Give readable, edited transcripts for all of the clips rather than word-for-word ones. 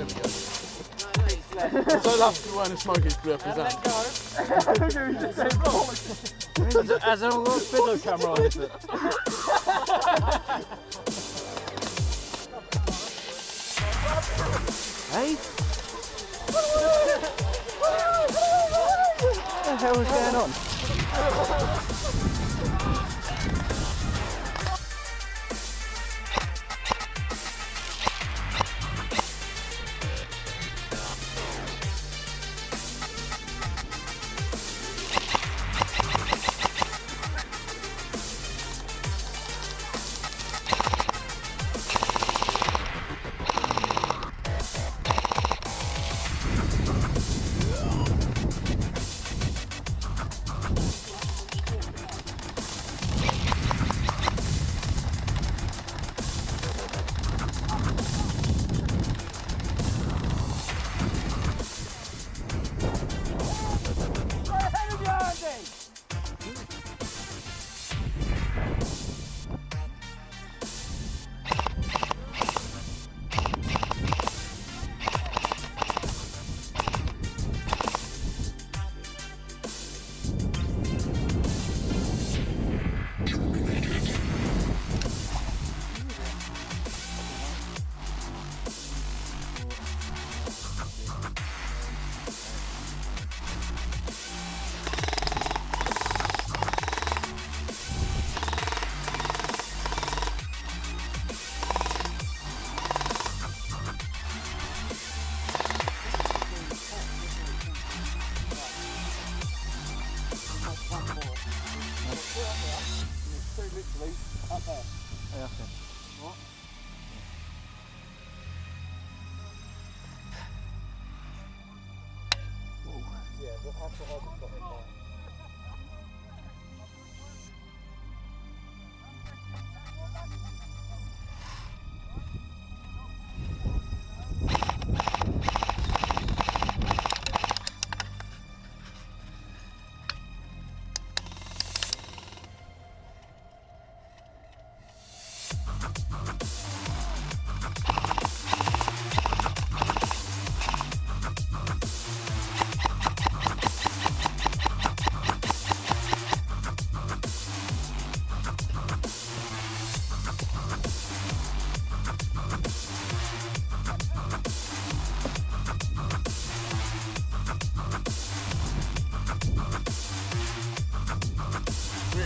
There we go. So lucky we weren't a smoky blew up his hand. Has anyone got a video camera on this? Hey? What the hell is going on?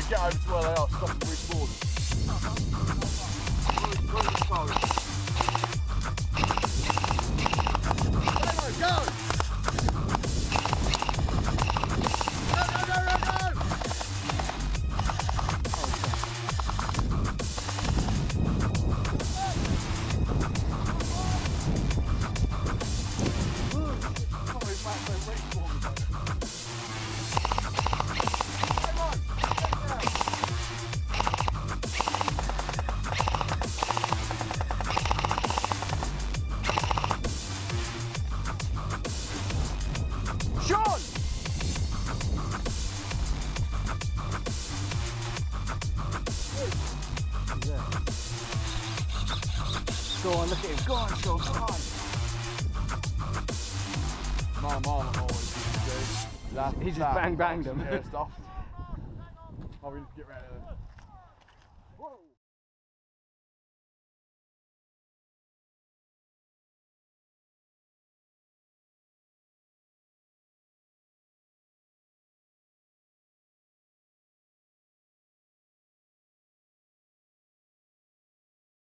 Get over to where they are, stop and respawn. Go! Go on, look at him. Go on, Sean, come on. My mum always used to do that. He just bang banged them. Yeah, stuff. I will get rid of them.